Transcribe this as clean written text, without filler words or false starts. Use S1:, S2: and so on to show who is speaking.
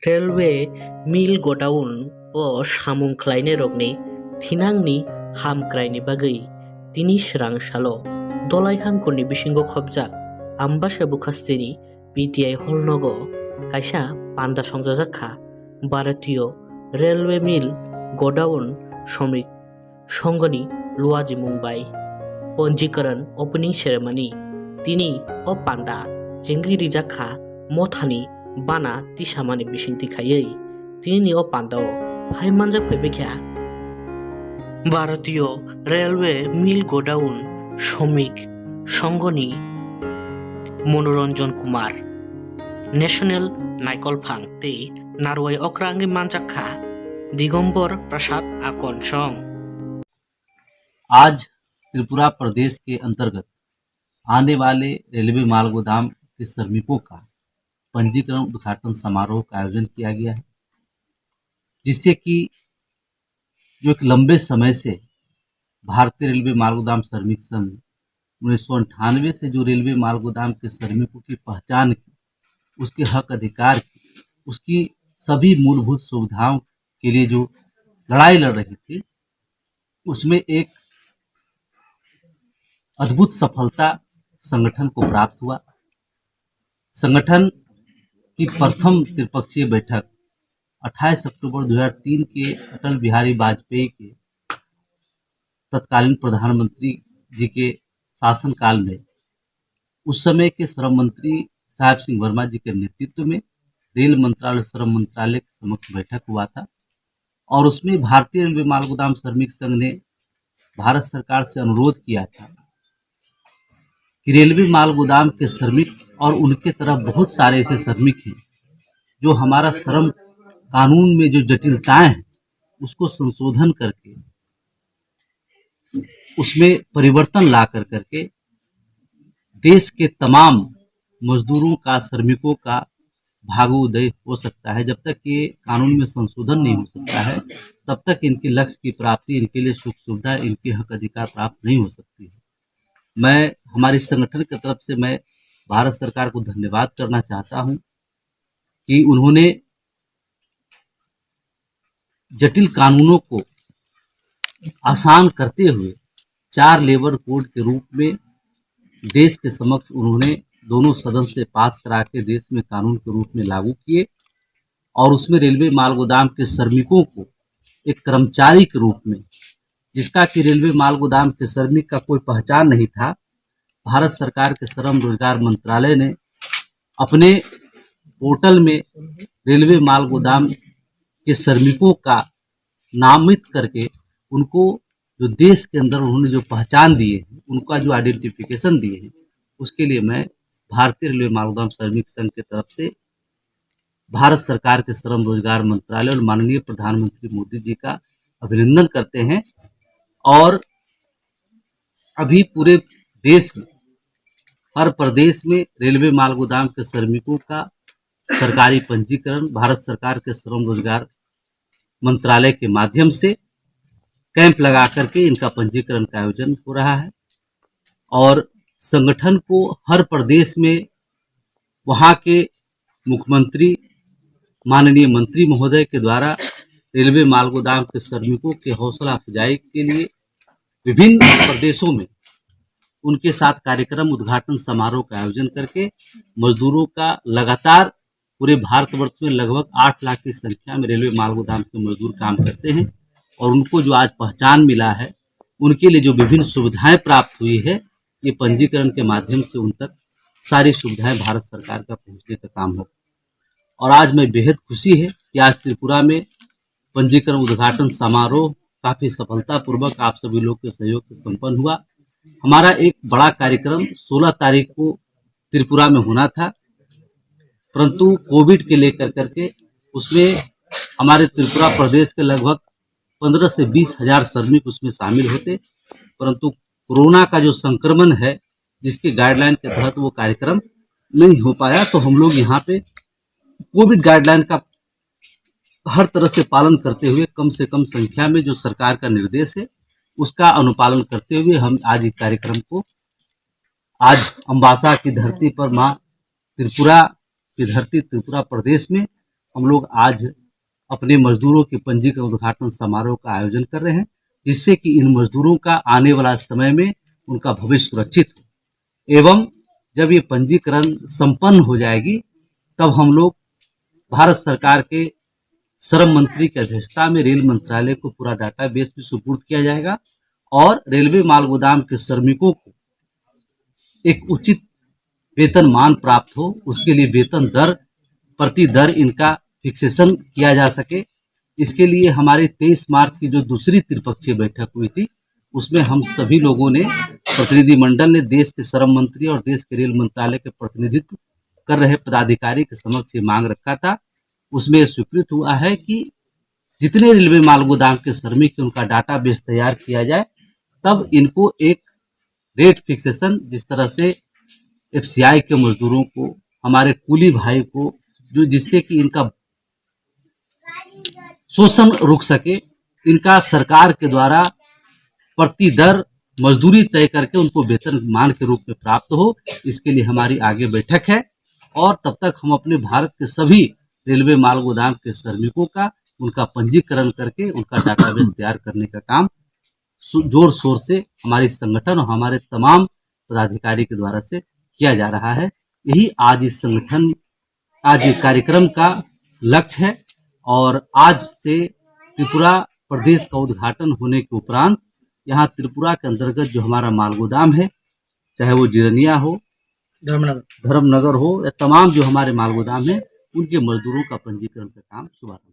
S1: Railway मिल godown सामुं ख्लायनाय रगनि थिनांनि हामक्रायनि बागै तिनि स्रां सालो दलाय हांखरनि बिसिंगो खबजाक आम्बासा बुखास्तेनि बीटीआई हलनगो कायसा पान्दा संजाजाखा भारतीय रेलवे मिल गडाउन श्रमिक संघनि लुआजी मुंबाई पंजीकरण ओपनिंग सेरेमनी तिनि ओ पान्दा जेंगि रिजाखा मथानि बाना तिसामानि बिसिंति खायै तिनि ओ पान्दाओ फाइमानजा फैबेख्या भारतीय रेलवे मिल गडाउन श्रमिक संघनि मनोरंजन कुमार नेशनल नायकलफां ते नारवाई अक्रांगि मानजाखा दिगंबर प्रसाद आकन सं।
S2: आज त्रिपुरा प्रदेश के अंतर्गत आने वाले रेलवे माल गोदाम के श्रमिकों का पंजीकरण उद्घाटन समारोह का आयोजन किया गया है, जिससे कि जो एक लंबे समय से भारतीय रेलवे माल गोदाम श्रमिक संघ 1998 से जो रेलवे माल गोदाम के श्रमिकों की पहचान की, उसके हक अधिकार की, उसकी सभी मूलभूत सुविधाओं के लिए जो लड़ाई लड़ रही थी, उसमें एक अद्भुत सफलता संगठन को प्राप्त हुआ। संगठन की प्रथम त्रिपक्षीय बैठक 28 अक्टूबर 2003 के अटल बिहारी वाजपेयी के तत्कालीन प्रधानमंत्री जी के शासनकाल में उस समय के श्रम मंत्री साहब सिंह वर्मा जी के नेतृत्व में रेल मंत्रालय श्रम मंत्रालय के समक्ष बैठक हुआ था, और उसमें भारतीय रेलवे माल गोदाम श्रमिक संघ ने भारत सरकार से अनुरोध किया था कि रेलवे माल गोदाम के श्रमिक और उनके तरफ बहुत सारे ऐसे श्रमिक हैं जो हमारा श्रम कानून में जो जटिलताएं हैं उसको संशोधन करके उसमें परिवर्तन ला करके देश के तमाम मजदूरों का, श्रमिकों का भागोदय हो सकता है। जब तक ये कानून में संशोधन नहीं हो सकता है, तब तक इनके लक्ष्य की प्राप्ति, इनके लिए सुख सुविधा, इनके हक अधिकार प्राप्त नहीं हो सकती है। मैं हमारे संगठन की तरफ से मैं भारत सरकार को धन्यवाद करना चाहता हूं कि उन्होंने जटिल कानूनों को आसान करते हुए 4 लेबर कोड के रूप में देश के समक्ष उन्होंने दोनों सदन से पास करा के देश में कानून के रूप में लागू किए, और उसमें रेलवे माल गोदाम के श्रमिकों को एक कर्मचारी के रूप में, जिसका कि रेलवे माल गोदाम के श्रमिक का कोई पहचान नहीं था, भारत सरकार के श्रम रोजगार मंत्रालय ने अपने पोर्टल में रेलवे माल गोदाम के श्रमिकों का नामित करके उनको जो देश के अंदर उन्होंने जो पहचान दिए हैं, उनका जो आइडेंटिफिकेशन दिए हैं, उसके लिए मैं भारतीय रेलवे माल गोदाम श्रमिक संघ की तरफ से भारत सरकार के श्रम रोजगार मंत्रालय और माननीय प्रधानमंत्री मोदी जी का अभिनंदन करते हैं। और अभी पूरे देश में हर प्रदेश में रेलवे माल गोदाम के श्रमिकों का सरकारी पंजीकरण भारत सरकार के श्रम रोजगार मंत्रालय के माध्यम से कैंप लगा करके इनका पंजीकरण का आयोजन हो रहा है, और संगठन को हर प्रदेश में वहां के मुख्यमंत्री, माननीय मंत्री महोदय के द्वारा रेलवे माल गोदाम के श्रमिकों के हौसला अफजाई के लिए विभिन्न प्रदेशों में उनके साथ कार्यक्रम, उद्घाटन समारोह का आयोजन करके मजदूरों का लगातार पूरे भारतवर्ष में लगभग 8 लाख की संख्या में रेलवे माल गोदाम के मजदूर काम करते हैं, और उनको जो आज पहचान मिला है, उनके लिए जो विभिन्न सुविधाएं प्राप्त हुई है, ये पंजीकरण के माध्यम से उन तक सारी सुविधाएं भारत सरकार का पहुंचने का काम हो। और आज मैं बेहद खुशी है कि आज त्रिपुरा में पंजीकरण उद्घाटन समारोह काफी सफलतापूर्वक आप सभी लोग के सहयोग से संपन्न हुआ। हमारा एक बड़ा कार्यक्रम 16 तारीख को त्रिपुरा में होना था, परंतु कोविड के लेकर करके उसमें हमारे त्रिपुरा प्रदेश के लगभग 15 से 20 हजार श्रमिक उसमें शामिल होते, परंतु कोरोना का जो संक्रमण है, जिसके गाइडलाइन के तहत वो कार्यक्रम नहीं हो पाया, तो हम लोग यहाँ पे कोविड गाइडलाइन का हर तरह से पालन करते हुए कम से कम संख्या में जो सरकार का निर्देश है उसका अनुपालन करते हुए हम आज इस कार्यक्रम को आज अम्बासा की धरती पर, माँ त्रिपुरा की धरती त्रिपुरा प्रदेश में हम लोग आज अपने मजदूरों के पंजीकरण उद्घाटन समारोह का आयोजन कर रहे हैं, जिससे कि इन मजदूरों का आने वाला समय में उनका भविष्य सुरक्षित हो। एवं जब ये पंजीकरण संपन्न हो जाएगी, तब हम लोग भारत सरकार के श्रम मंत्री की अध्यक्षता में रेल मंत्रालय को पूरा डाटाबेस भी सुपुर्द किया जाएगा और रेलवे माल गोदाम के श्रमिकों को एक उचित वेतनमान प्राप्त हो, उसके लिए वेतन दर प्रति दर इनका फिक्सेशन किया जा सके। इसके लिए हमारे 23 मार्च की जो दूसरी त्रिपक्षीय बैठक हुई थी, उसमें हम सभी लोगों ने, प्रतिनिधिमंडल ने देश के श्रम मंत्री और देश के रेल मंत्रालय के प्रतिनिधित्व कर रहे पदाधिकारी के समक्ष ये मांग रखा था। उसमें स्वीकृत हुआ है कि जितने रेलवे माल गोदाम के श्रमिक हैं उनका डाटाबेस तैयार किया जाए, तब इनको एक रेट फिक्सेशन, जिस तरह से एफसीआई के मजदूरों को, हमारे कूली भाई को, जो जिससे कि इनका शोषण रुक सके, इनका सरकार के द्वारा प्रति दर मजदूरी तय करके उनको वेतन मान के रूप में प्राप्त हो। इसके लिए हमारी आगे बैठक है और तब तक हम अपने भारत के सभी रेलवे माल गोदाम के श्रमिकों का, उनका पंजीकरण करके उनका डाटाबेस तैयार करने का काम जोर शोर से हमारी संगठन और हमारे तमाम पदाधिकारी के द्वारा से किया जा रहा है। यही आज इस संगठन, आज ये कार्यक्रम का लक्ष्य है और आज से त्रिपुरा प्रदेश का उद्घाटन होने के उपरांत यहाँ त्रिपुरा के अंतर्गत जो हमारा माल गोदाम है, चाहे वो जिरनिया हो, धर्मनगर हो, या तमाम जो हमारे माल गोदाम है, उनके मजदूरों का पंजीकरण का काम शुभारंभ